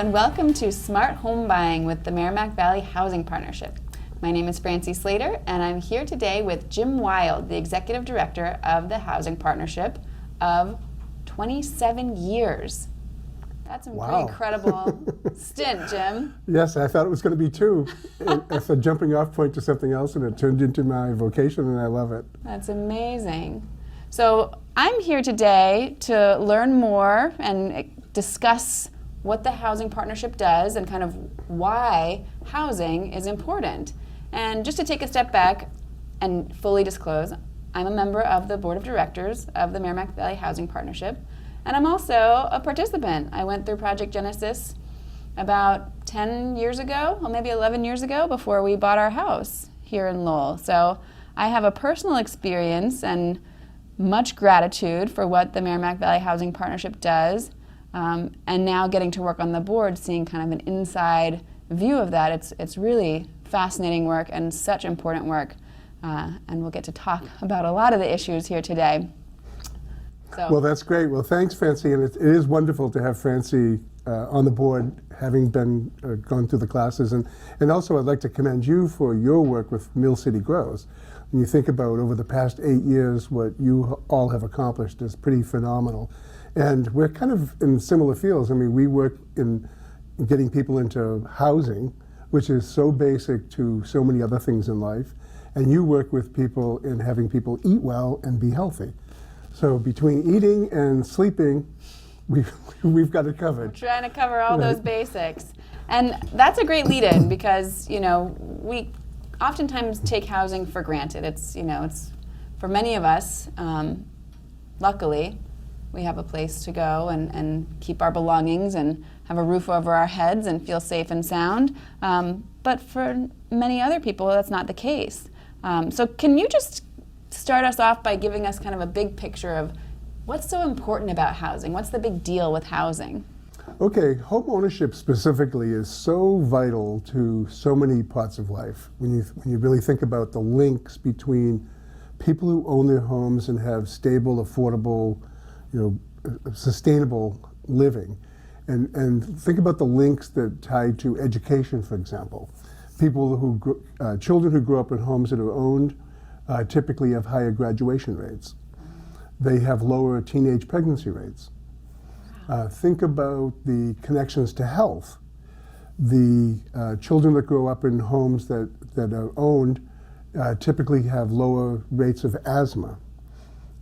and welcome to Smart Home Buying with the Merrimack Valley Housing Partnership. My name is Francey Slater, and I'm here today with Jim Wilde, the Executive Director of the Housing Partnership of 27 years. That's a pretty incredible stint, Jim. Yes, I thought it was going to be two. It's a jumping off point to something else, and it turned into my vocation, and I love it. That's amazing. So I'm here today to learn more and discuss what the Housing Partnership does and kind of why housing is important. And just to take a step back and fully disclose, I'm a member of the Board of Directors of the Merrimack Valley Housing Partnership, and I'm also a participant. I went through Project Genesis about 10 years ago, or maybe 11 years ago, before we bought our house here in Lowell. So I have a personal experience and much gratitude for what the Merrimack Valley Housing Partnership does, and now getting to work on the board, seeing kind of an inside view of that. It's really fascinating work and such important work, and we'll get to talk about a lot of the issues here today. So. Well, that's great. Well, thanks, Francey, and it is wonderful to have Francey on the board, having been gone through the classes, and also I'd like to commend you for your work with Mill City Grows. When you think about over the past 8 years, what you all have accomplished is pretty phenomenal. And we're kind of in similar fields. I mean, we work in getting people into housing, which is so basic to so many other things in life. And you work with people in having people eat well and be healthy. So between eating and sleeping, we've got it covered. We're trying to cover all those basics. And that's a great lead-in because, we oftentimes take housing for granted. It's for many of us, luckily, we have a place to go and keep our belongings and have a roof over our heads and feel safe and sound. But for many other people, that's not the case. So can you just start us off by giving us kind of a big picture of what's so important about housing? What's the big deal with housing? Okay, home ownership specifically is so vital to so many parts of life. When you really think about the links between people who own their homes and have stable, affordable, sustainable living, and think about the links that tie to education, for example. Children who grow up in homes that are owned typically have higher graduation rates. They have lower teenage pregnancy rates. Think about the connections to health. The children that grow up in homes that are owned typically have lower rates of asthma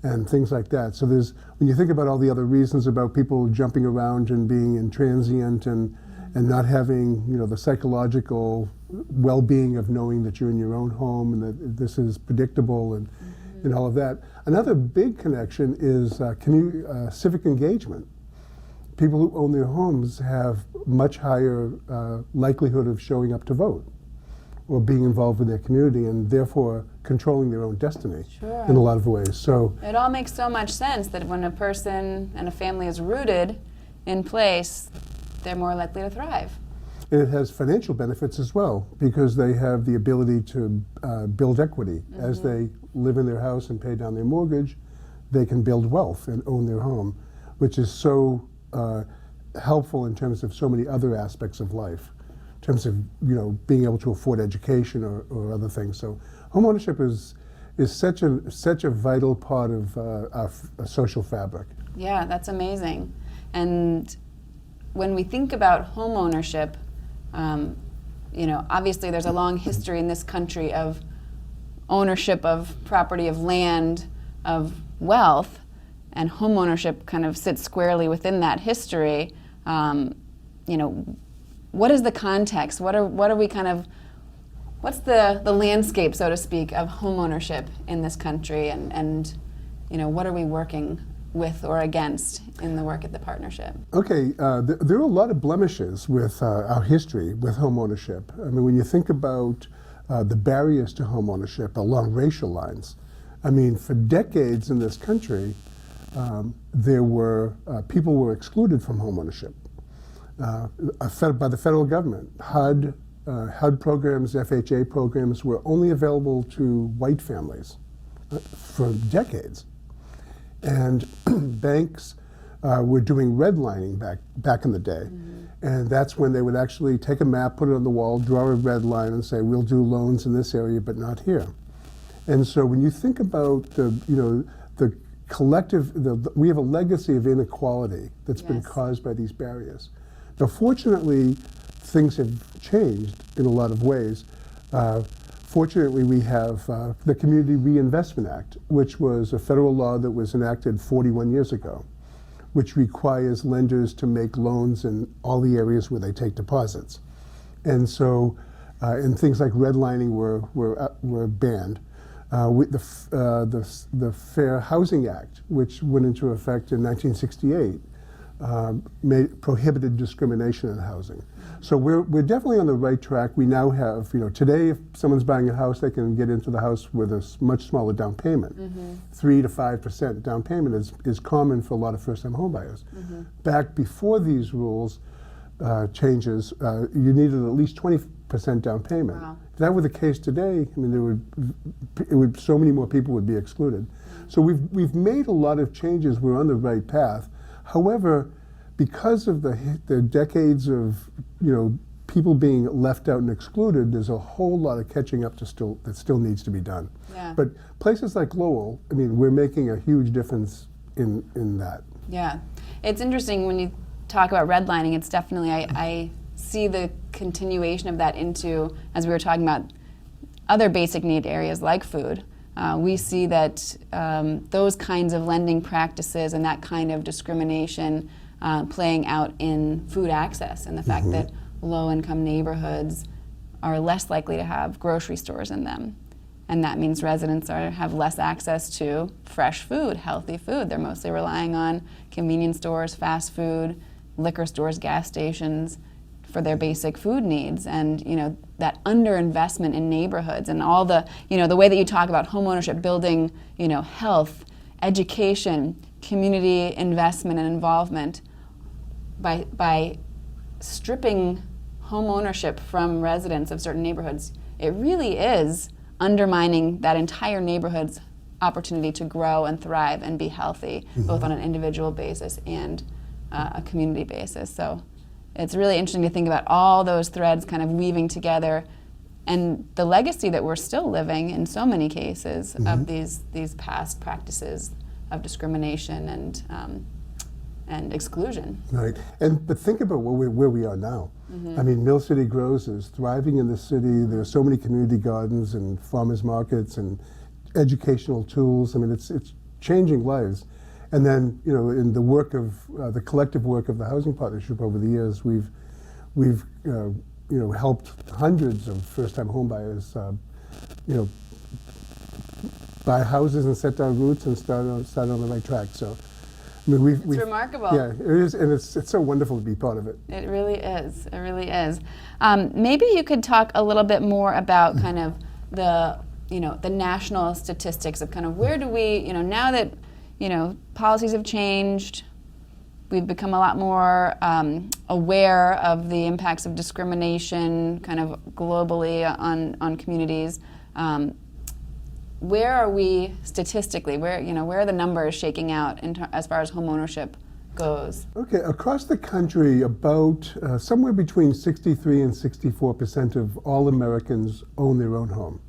and things like that. So when you think about all the other reasons about people jumping around and being intransient and not having the psychological well-being of knowing that you're in your own home and that this is predictable and all of that. Another big connection is civic engagement. People who own their homes have much higher likelihood of showing up to vote or being involved in their community and therefore controlling their own destiny in a lot of ways. So it all makes so much sense that when a person and a family is rooted in place, they're more likely to thrive. And it has financial benefits as well because they have the ability to build equity. As they live in their house and pay down their mortgage, they can build wealth and own their home, which is so helpful in terms of so many other aspects of life, in terms of being able to afford education or other things. So homeownership is such a vital part of our social fabric. Yeah, that's amazing. And when we think about home ownership, obviously there's a long history in this country of ownership of property, of land, of wealth, and home ownership kind of sits squarely within that history. What is the context? What's the landscape, so to speak, of home ownership in this country, and what are we working with or against in the work at the partnership? Okay, there are a lot of blemishes with our history with home ownership. I mean, when you think about the barriers to home ownership along racial lines, I mean, for decades in this country, people were excluded from home ownership by the federal government. HUD programs, FHA programs were only available to white families for decades. And banks were doing redlining back in the day. And that's when they would actually take a map, put it on the wall, draw a red line and say, we'll do loans in this area, but not here. And so when you think about the collective, we have a legacy of inequality that's been caused by these barriers. Now, fortunately, things have changed in a lot of ways. Fortunately, we have the Community Reinvestment Act, which was a federal law that was enacted 41 years ago, which requires lenders to make loans in all the areas where they take deposits. And so, and things like redlining were banned. The Fair Housing Act, which went into effect in 1968, prohibited discrimination in housing. So we're definitely on the right track. We now have, today if someone's buying a house, they can get into the house with a much smaller down payment. 3 to 5% down payment is common for a lot of first-time homebuyers. Back before these rules changes, you needed at least 20% down payment. Wow. If that were the case today, I mean, so many more people would be excluded. So we've made a lot of changes. We're on the right path. However, because of the decades of people being left out and excluded, there's a whole lot of catching up that still needs to be done. Yeah. But places like Lowell, I mean, we're making a huge difference in that. Yeah, it's interesting when you talk about redlining. It's definitely I see the continuation of that into, as we were talking about, other basic need areas like food. We see that those kinds of lending practices and that kind of discrimination playing out in food access, and the fact that low-income neighborhoods are less likely to have grocery stores in them. And that means residents have less access to fresh food, healthy food. They're mostly relying on convenience stores, fast food, liquor stores, gas stations for their basic food needs. And that underinvestment in neighborhoods and all the the way that you talk about homeownership building health, education, community investment and involvement, by stripping homeownership from residents of certain neighborhoods, it really is undermining that entire neighborhood's opportunity to grow and thrive and be healthy, both on an individual basis and a community basis. So it's really interesting to think about all those threads kind of weaving together, and the legacy that we're still living in so many cases of these past practices of discrimination and exclusion. Right, but think about where we are now. I mean, Mill City Grows is thriving in the city. There are so many community gardens and farmers markets and educational tools. I mean, it's changing lives. And then, in the work of the collective work of the Housing Partnership over the years, we've helped hundreds of first-time homebuyers, buy houses and set down roots and start on the right track. So, I mean, It's remarkable. Yeah, it is, and it's so wonderful to be part of it. It really is. It really is. Maybe you could talk a little bit more about kind of the national statistics of kind of where do we, now that policies have changed, we've become a lot more aware of the impacts of discrimination kind of globally on communities. Where are we statistically? Where are the numbers shaking out as far as homeownership goes? Okay, across the country, about somewhere between 63 and 64% of all Americans own their own home.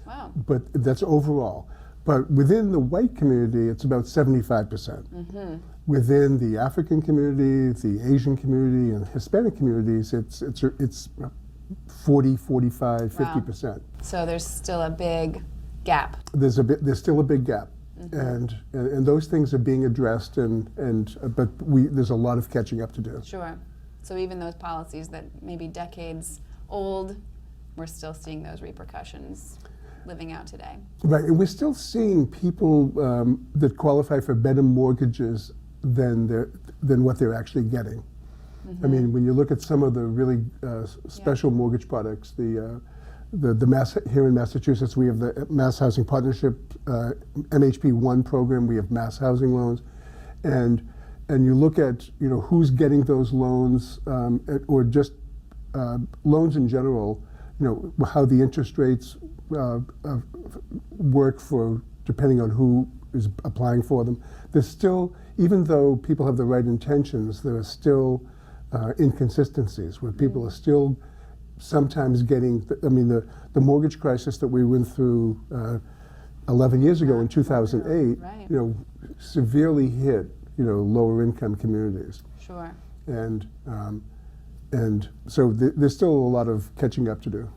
Wow. But that's overall. But within the white community, it's about 75%. Within the African community, the Asian community, and Hispanic communities, it's 40, 45, 50%. So there's still a big gap. There's still a big gap, and those things are being addressed, but there's a lot of catching up to do. Sure. So even those policies that may be decades old, we're still seeing those repercussions living out today. Right, and we're still seeing people that qualify for better mortgages than what they're actually getting. I mean, when you look at some of the really special mortgage products, the Mass here in Massachusetts, we have the Mass Housing Partnership MHP1 program. We have mass housing loans, and you look at who's getting those loans, or just loans in general. How the interest rates work for depending on who is applying for them. there's still, even though people have the right intentions, there are still inconsistencies where people are still sometimes getting, the mortgage crisis that we went through 11 years ago in 2008, Right. severely hit, lower income communities. Sure. And so there's still a lot of catching up to do.